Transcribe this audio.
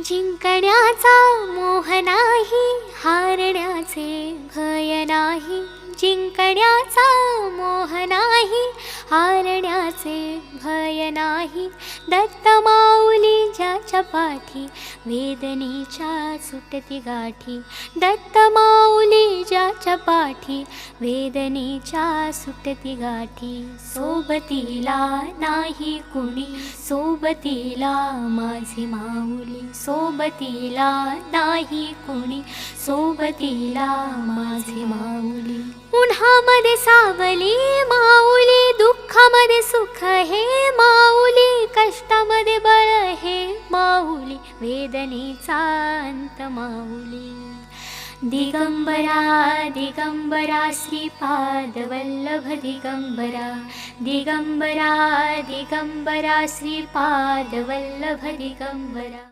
जिंकण्याचा मोह नाही, हारण्याचे भय नाही. जिंकण्याचा मोह नाही, हारण्याचे भय नाही. दत्त माऊली ज्याच्या पाठी, वेदनेच्या सुटती गाठी. दत्त माऊली ज्याच्या पाठी, वेदनेच्या सुटती गाठी. सोबतीला नाही कुणी, सोबतीला माझी माऊली. सोबतीला नाही कुणी, सोबतीला माझी माऊली. उन्हामध्ये सावली माऊली, दुःखामध्ये सुख हे माऊली. कष्टामध्ये बळ हे माऊली, वेदनेचा अंत माऊली. दिगंबरा दिगंबरा श्रीपाद वल्लभ दिगंबरा. दिगंबरा दिगंबरा श्रीपाद वल्लभ दिगंबरा.